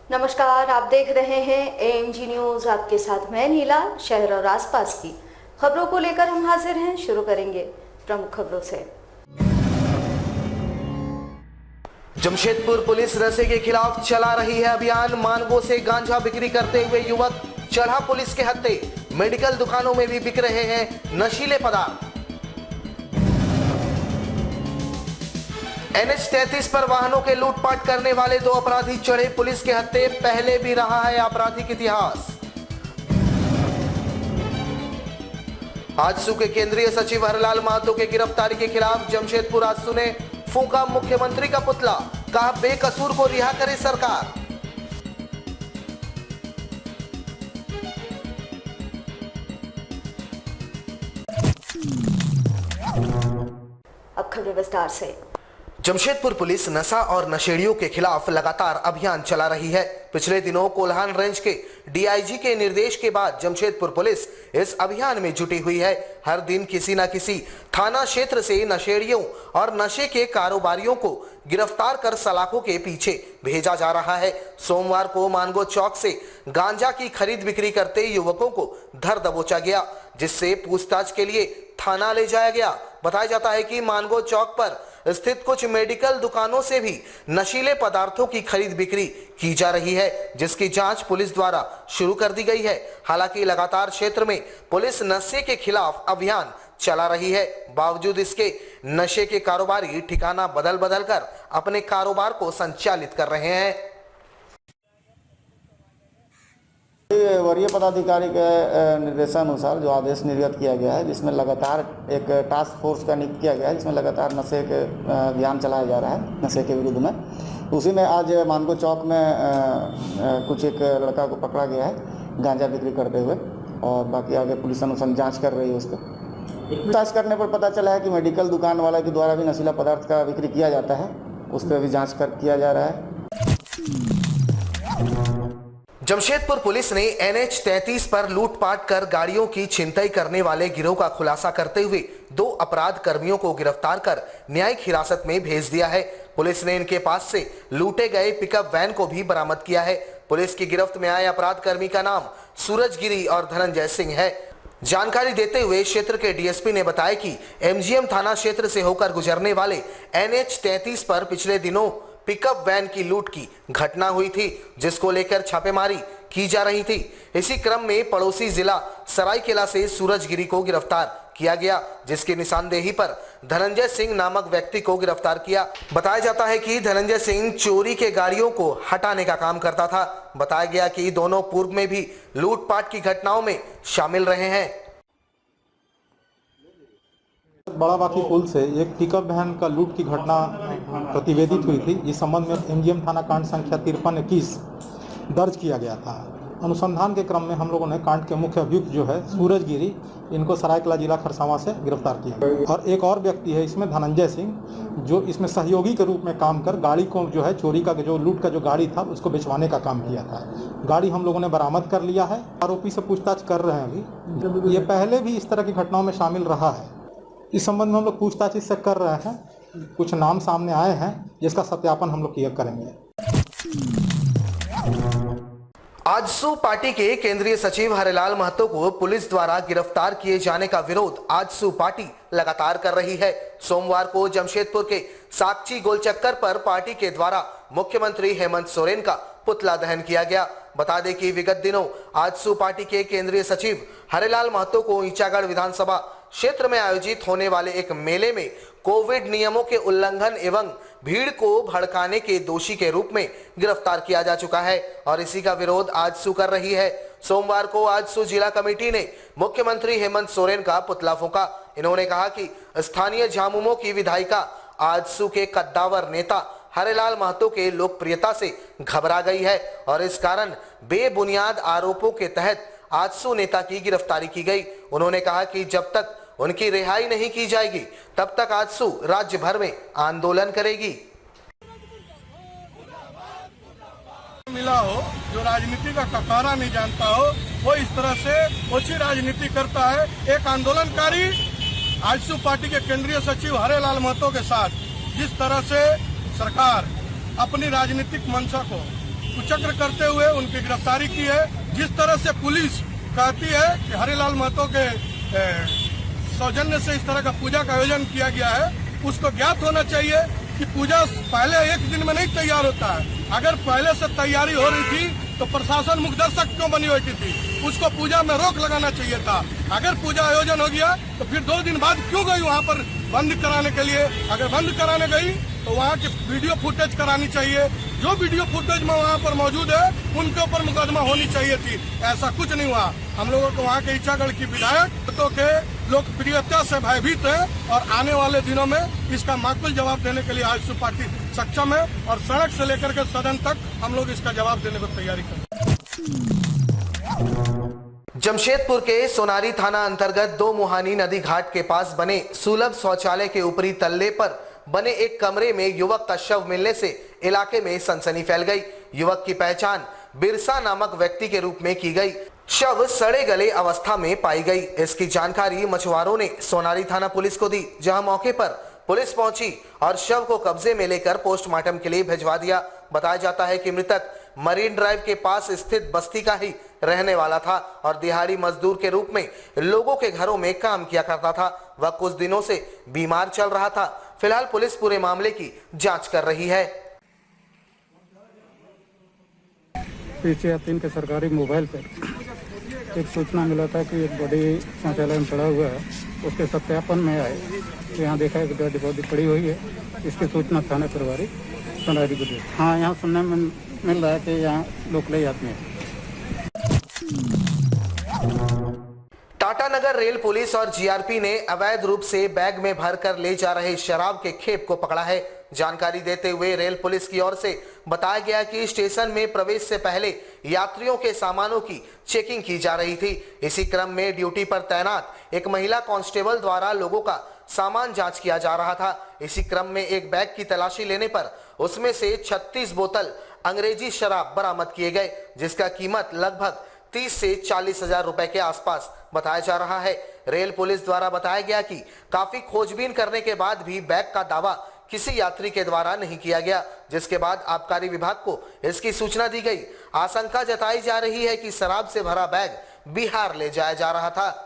नमस्कार, आप देख रहे हैं एएनजी न्यूज। आपके साथ मैं नीला। शहर और आसपास की खबरों को लेकर हम हाजिर हैं। शुरू करेंगे प्रमुख खबरों से। जमशेदपुर पुलिस नशे के खिलाफ चला रही है अभियान। मानगो से गांजा बिक्री करते हुए युवक चढ़ा पुलिस के हत्थे। मेडिकल दुकानों में भी बिक रहे हैं नशीले पदार्थ। NH 33 पर वाहनों के लूटपाट करने वाले 2 अपराधी चढ़े पुलिस के हत्थे। पहले भी रहा है आपराधिक इतिहास। आजसू के केंद्रीय सचिव हरलाल महतो के गिरफ्तारी के खिलाफ जमशेदपुर आजसू ने फूंका मुख्यमंत्री का पुतला। कहा बेकसूर को रिहा करे सरकार। अब खबरें विस्तार से। जमशेदपुर पुलिस नशा और नशेड़ियों के खिलाफ लगातार अभियान चला रही है। पिछले दिनों कोल्हान रेंज के DIG के निर्देश के बाद जमशेदपुर पुलिस इस अभियान में जुटी हुई है। हर दिन किसी न किसी थाना क्षेत्र से नशेड़ियों और नशे के कारोबारियों को गिरफ्तार कर सलाखों के पीछे भेजा जा रहा है। सोमवार को मानगो चौक से गांजा की खरीद बिक्री करते युवकों को धर दबोचा गया, जिससे पूछताछ के लिए थाना ले जाया गया। बताया जाता है कि मानगो चौक पर स्थित कुछ मेडिकल दुकानों से भी नशीले पदार्थों की खरीद बिक्री की जा रही है, जिसकी जांच पुलिस द्वारा शुरू कर दी गई है। हालांकि लगातार क्षेत्र में पुलिस नशे के खिलाफ अभियान चला रही है। बावजूद इसके नशे के कारोबारी ठिकाना बदल बदल कर अपने कारोबार को संचालित कर रहे हैं। वरीय पदाधिकारी के निर्देशानुसार जो आदेश निर्गत किया गया है, जिसमें लगातार एक टास्क फोर्स का नियुक्त किया गया है, जिसमें लगातार नशे के अभियान चलाया जा रहा है नशे के विरुद्ध में। उसी में आज मानगो चौक में कुछ एक लड़का को पकड़ा गया है गांजा बिक्री करते हुए, और बाकी आगे पुलिस अनुसार जांच कर रही है। उसको पूछताछ करने पर पता चला है कि मेडिकल दुकान वाला के द्वारा भी नशीला पदार्थ का बिक्री किया जाता है। उस पर भी जाँच किया जा रहा है। जमशेदपुर पुलिस ने NH 33 पर लूटपाट कर गाड़ियों की छिनतई करने वाले गिरोह का खुलासा करते हुए 2 अपराध कर्मियों को गिरफ्तार कर न्यायिक हिरासत में भेज दिया है। पुलिस ने इनके पास से लूटे गए पिकअप वैन को भी बरामद किया है। पुलिस की गिरफ्त में आए अपराध कर्मी का नाम सूरज गिरी और धनंजय सिंह है। जानकारी देते हुए क्षेत्र के DSP ने बताया कि MGM थाना क्षेत्र से होकर गुजरने वाले NH 33 पर पिछले दिनों पिकअप वैन की लूट की घटना हुई थी, जिसको लेकर छापेमारी की जा रही थी। इसी क्रम में पड़ोसी जिला सरायकेला से सूरज गिरी को गिरफ्तार किया गया, जिसकी निशानदेही पर धनंजय सिंह नामक व्यक्ति को गिरफ्तार किया। बताया जाता है कि धनंजय सिंह चोरी के गाड़ियों को हटाने का काम करता था। बताया गया कि दोनों पूर्व में भी लूटपाट की घटनाओं में शामिल रहे हैं। बड़ा बाकी पुल से एक पिकअप वैन का लूट की घटना प्रतिवेदित हुई थी। इस संबंध में MGM थाना कांड संख्या 5321 दर्ज किया गया था। अनुसंधान के क्रम में हम लोगों ने कांड के मुख्य अभियुक्त जो है सूरज गिरी, इनको सरायकला जिला खरसावां से गिरफ्तार किया। और एक और व्यक्ति है इसमें धनंजय सिंह, जो इसमें सहयोगी के रूप में काम कर गाड़ी को जो है चोरी का जो लूट का जो गाड़ी था उसको भिजवाने का काम किया था। गाड़ी हम लोगों ने बरामद कर लिया है। आरोपी से पूछताछ कर रहे हैं अभी। ये पहले भी इस तरह की घटनाओं में शामिल रहा है। इस संबंध में हम लोग पूछताछ इससे कर रहे हैं। कुछ नाम सामने आए हैं जिसका सत्यापन हम लोग किया करेंगे। आजसू पार्टी के केंद्रीय सचिव हरलाल महतो को पुलिस द्वारा गिरफ्तार किए जाने का विरोध आजसू पार्टी लगातार कर रही है। सोमवार को जमशेदपुर के साकची गोलचक्कर पर पार्टी के द्वारा मुख्यमंत्री हेमंत सोरेन का पुतला दहन किया गया। बता दें कि विगत दिनों आजसू पार्टी के केंद्रीय सचिव हरलाल महतो को ईचागढ़ विधानसभा क्षेत्र में आयोजित होने वाले एक मेले में कोविड नियमों के उल्लंघन एवं भीड़ को भड़काने के दोषी के रूप में गिरफ्तार किया जा चुका है, और इसी का विरोध आजसू कर रही है। सोमवार को आजसू जिला कमेटी ने मुख्यमंत्री हेमंत सोरेन का पुतला फूंका। इन्होंने कहा कि स्थानीय झामुमो की विधायिका आजसू के कद्दावर नेता हरलाल महतो के लोकप्रियता से घबरा गई है, और इस कारण बेबुनियाद आरोपों के तहत आजसू नेता की गिरफ्तारी की गई। उन्होंने कहा कि जब तक उनकी रिहाई नहीं की जाएगी तब तक आजसू राज्य भर में आंदोलन करेगी। मिला हो जो राजनीति का ककारा नहीं जानता हो, वो इस तरह से ओछी राजनीति करता है। एक आंदोलनकारी आजसू पार्टी के केंद्रीय सचिव हरलाल महतो के साथ जिस तरह से सरकार अपनी राजनीतिक मंशा को कुचक्र करते हुए उनकी गिरफ्तारी की है। जिस तरह से पुलिस कहती है कि हरिलाल महतो के सौजन्य से इस तरह का पूजा का आयोजन किया गया है, उसको ज्ञात होना चाहिए कि पूजा पहले एक दिन में नहीं तैयार होता है। अगर पहले से तैयारी हो रही थी तो प्रशासन मुखदर्शक क्यों बनी हुई थी? उसको पूजा में रोक लगाना चाहिए था। अगर पूजा आयोजन हो गया तो फिर 2 दिन बाद क्यों गई वहाँ पर बंद कराने के लिए? अगर बंद कराने गई तो वहाँ की वीडियो फुटेज करानी चाहिए। जो वीडियो फुटेज में वहाँ पर मौजूद है उनके ऊपर मुकदमा होनी चाहिए थी। ऐसा कुछ नहीं हुआ। हम लोगों को वहाँ के इच्छागढ़ की विधायक तो के लोकप्रियता से भयभीत है और आने वाले दिनों में इसका माकूल जवाब देने के लिए आजसू पार्टी सक्षम है और सड़क से लेकर के सदन तक हम लोग इसका जवाब देने की तैयारी करें। जमशेदपुर के सोनारी थाना अंतर्गत 2 मुहानी नदी घाट के पास बने सुलभ शौचालय के ऊपरी तल्ले पर बने एक कमरे में युवक का शव मिलने से इलाके में सनसनी फैल गई। युवक की पहचान बिरसा नामक व्यक्ति के रूप में की गई। शव सड़े गले अवस्था में पाई गई। इसकी जानकारी मछुआरों ने सोनारी थाना पुलिस को दी, जहां मौके पर पुलिस पहुंची और शव को कब्जे में लेकर पोस्टमार्टम के लिए भिजवा दिया। बताया जाता है कि मृतक मरीन ड्राइव के पास स्थित बस्ती का ही रहने वाला था और दिहाड़ी मजदूर के रूप में लोगों के घरों में काम किया करता था। वह कुछ दिनों से बीमार चल रहा था। फिलहाल पुलिस पूरे मामले की जांच कर रही है। पीछे 3 के सरकारी मोबाइल पर एक सूचना मिला था कि एक बॉडी शौचालय में पड़ा हुआ है। उसके सत्यापन में आए तो यहाँ देखा है कि डेड बॉडी पड़ी हुई है। इसकी सूचना थाना प्रभारी सोनारी को दी। हाँ, यहाँ सुनने में मिल रहा है कि यहाँ लोग ले जाते हैं। टाटानगर रेल पुलिस और जीआरपी ने अवैध रूप से बैग में भरकर ले जा रहे शराब के खेप को पकड़ा है। जानकारी देते हुए रेल पुलिस की ओर से बताया गया कि स्टेशन में प्रवेश से पहले यात्रियों के सामानों की चेकिंग की जा रही थी। इसी क्रम में ड्यूटी पर तैनात एक महिला कांस्टेबल द्वारा लोगों का सामान जांच किया जा रहा था। इसी क्रम में एक बैग की तलाशी लेने पर उसमें से 36 बोतल अंग्रेजी शराब बरामद किए गए, जिसका कीमत लगभग 30 से 40 हजार रुपए के आसपास बताया जा रहा है। रेल पुलिस द्वारा बताया गया कि काफी खोजबीन करने के बाद भी बैग का दावा किसी यात्री के द्वारा नहीं किया गया, जिसके बाद आबकारी विभाग को इसकी सूचना दी गई। आशंका जताई जा रही है कि शराब से भरा बैग बिहार ले जाया जा रहा था।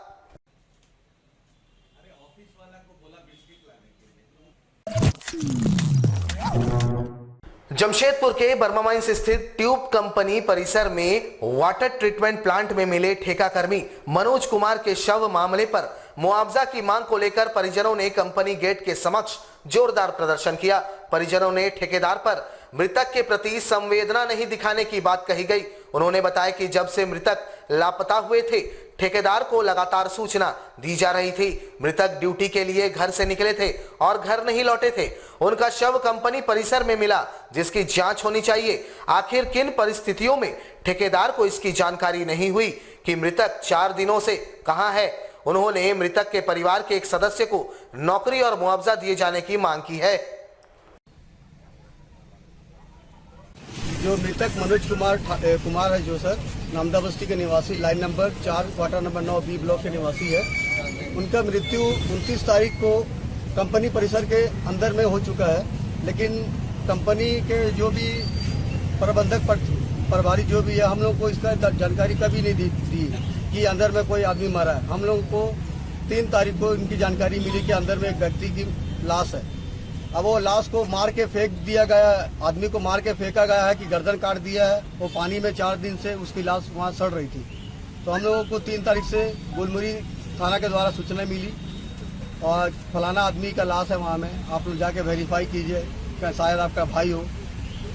जमशेदपुर के बर्मा माइंस स्थित ट्यूब कंपनी परिसर में वाटर ट्रीटमेंट प्लांट में मिले ठेकाकर्मी मनोज कुमार के शव मामले पर मुआवजा की मांग को लेकर परिजनों ने कंपनी गेट के समक्ष जोरदार प्रदर्शन किया। परिजनों ने ठेकेदार पर मृतक के प्रति संवेदना नहीं दिखाने की बात कही गई। उन्होंने बताया कि जब से मृतक लापता हुए थे, ठेकेदार को लगातार सूचना दी जा रही थी। मृतक ड्यूटी के लिए घर से निकले थे और घर नहीं लौटे थे। उनका शव कंपनी परिसर में मिला, जिसकी जांच होनी चाहिए। आखिर किन परिस्थितियों में ठेकेदार को इसकी जानकारी नहीं हुई कि मृतक 4 दिनों से कहां है। उन्होंने मृतक के परिवार के एक सदस्य को नौकरी और मुआवजा दिए जाने की मांग की है। जो मृतक मनोज कुमार है, जो सर नामदा बस्ती के निवासी, line number 4 quarter number 9 B block के निवासी है, उनका मृत्यु 29 तारीख को कंपनी परिसर के अंदर में हो चुका है। लेकिन कंपनी के जो भी प्रबंधक प्रभारी जो भी है, हम लोग को इसका जानकारी कभी नहीं दी कि अंदर में कोई आदमी मरा है। हम लोगों को 3 तारीख को इनकी जानकारी मिली कि अंदर में एक व्यक्ति की लाश है। अब वो लाश को मार के फेंक दिया गया है, आदमी को मार के फेंका गया है कि गर्दन काट दिया है। वो पानी में 4 दिन से उसकी लाश वहाँ सड़ रही थी। तो हम लोगों को 3 तारीख से गुलमुरी थाना के द्वारा सूचना मिली और फलाना आदमी का लाश है वहाँ में, आप लोग जाके वेरीफाई कीजिए, क्या शायद आपका भाई हो।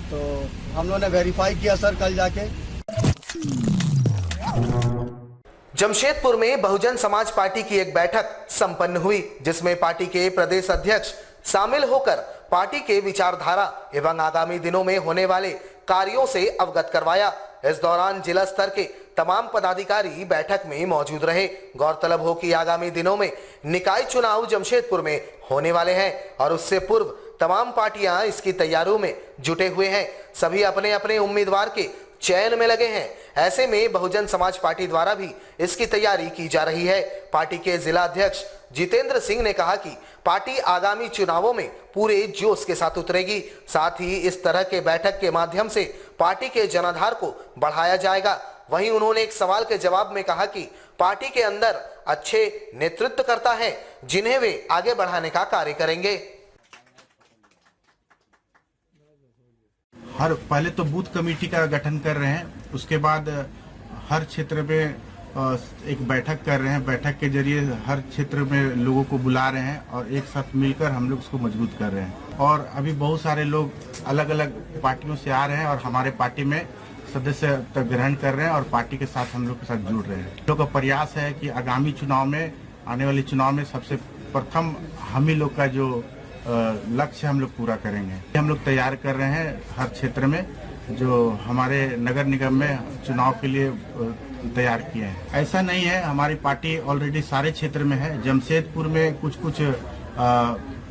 तो हम लोगों ने वेरीफाई किया सर कल जाके। जमशेदपुर में बहुजन समाज पार्टी की एक बैठक संपन्न हुई, जिसमें पार्टी के प्रदेश अध्यक्ष शामिल होकर पार्टी के विचारधारा एवं आगामी दिनों में होने वाले कार्यों से अवगत करवाया। इस दौरान जिला स्तर के तमाम पदाधिकारी बैठक में मौजूद रहे। गौरतलब हो कि आगामी दिनों में निकाय चुनाव जमशेदपुर में होने वाले हैं और उससे पूर्व तमाम पार्टियां इसकी तैयारियों में जुटे हुए हैं। सभी अपने अपने उम्मीदवार के चयन में लगे हैं। ऐसे में बहुजन समाज पार्टी द्वारा भी इसकी तैयारी की जा रही है। पार्टी के जिला अध्यक्ष जितेंद्र सिंह ने कहा कि पार्टी आगामी चुनावों में पूरे जोश के साथ उतरेगी। साथ ही इस तरह के बैठक के माध्यम से पार्टी के जनाधार को बढ़ाया जाएगा। वहीं उन्होंने एक सवाल के जवाब में कहा कि पार्टी के अंदर अच्छे नेतृत्वकर्ता हैं, जिन्हें वे आगे बढ़ाने का कार्य करेंगे। पहले तो बूथ कमेटी का गठन कर रहे हैं, उसके बाद हर क्षेत्र में एक बैठक कर रहे हैं। बैठक के जरिए हर क्षेत्र में लोगों को बुला रहे हैं और एक साथ मिलकर हम लोग उसको मजबूत कर रहे हैं। और अभी बहुत सारे लोग अलग अलग पार्टियों से आ रहे हैं और हमारे पार्टी में सदस्यता ग्रहण कर रहे हैं और पार्टी के साथ हम लोग के साथ जुड़ रहे हैं। हम लोग का प्रयास है कि आगामी चुनाव में, आने वाले चुनाव में सबसे प्रथम हम ही लोग का जो लक्ष्य हम लोग पूरा करेंगे। हम लोग तैयार कर रहे हैं हर क्षेत्र में, जो हमारे नगर निगम में चुनाव के लिए तैयार किए हैं। ऐसा नहीं है, हमारी पार्टी ऑलरेडी सारे क्षेत्र में है। जमशेदपुर में कुछ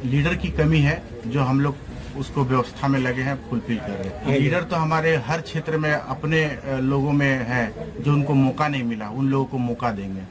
लीडर की कमी है, जो हम लोग उसको व्यवस्था में लगे हैं, फुलफिल कर रहे हैं। लीडर तो हमारे हर क्षेत्र में अपने लोगों में है, जो उनको मौका नहीं मिला, उन लोगों को मौका देंगे।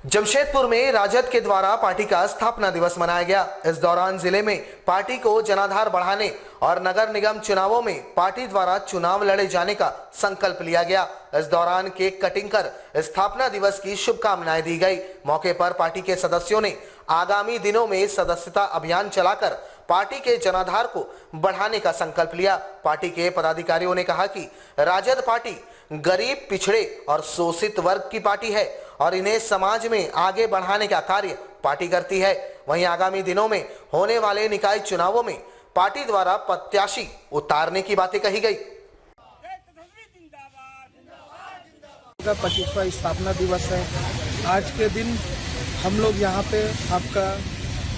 जमशेदपुर में राजद के द्वारा पार्टी का स्थापना दिवस मनाया गया। इस दौरान जिले में पार्टी को जनाधार बढ़ाने और नगर निगम चुनावों में पार्टी द्वारा चुनाव लड़े जाने का संकल्प लिया गया। इस दौरान केक कटिंग कर स्थापना दिवस की शुभकामनाएं दी गई। मौके पर पार्टी के सदस्यों ने आगामी दिनों में सदस्यता अभियान चलाकर पार्टी के जनाधार को बढ़ाने का संकल्प लिया। पार्टी के पदाधिकारियों ने कहा कि राजद पार्टी गरीब, पिछड़े और शोषित वर्ग की पार्टी है और इन्हें समाज में आगे बढ़ाने का कार्य पार्टी करती है। वहीं आगामी दिनों में होने वाले निकाय चुनावों में पार्टी द्वारा प्रत्याशी उतारने की बातें कही गई। 25वां स्थापना दिवस है। आज के दिन हम लोग यहाँ पे आपका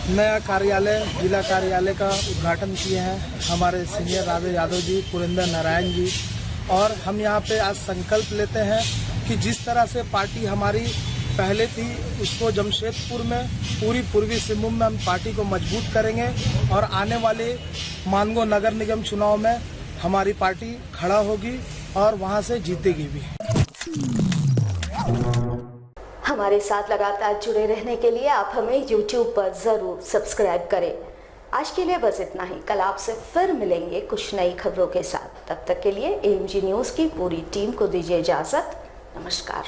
नया कार्यालय, जिला कार्यालय का उद्घाटन किए हैं। हमारे सीनियर राधे यादव जी, पुरेंद्र नारायण जी, और हम यहाँ पे आज संकल्प लेते हैं कि जिस तरह से पार्टी हमारी पहले थी, उसको जमशेदपुर में, पूरी पूर्वी सिंहभूम में हम पार्टी को मजबूत करेंगे और आने वाले मानगो नगर निगम चुनाव में हमारी पार्टी खड़ा होगी और वहाँ से जीतेगी भी। हमारे साथ लगातार जुड़े रहने के लिए आप हमें YouTube पर जरूर सब्सक्राइब करें। आज के लिए बस इतना ही। कल आपसे फिर मिलेंगे कुछ नई खबरों के साथ। तब तक के लिए AMG न्यूज़ की पूरी टीम को दीजिए इजाजत। नमस्कार।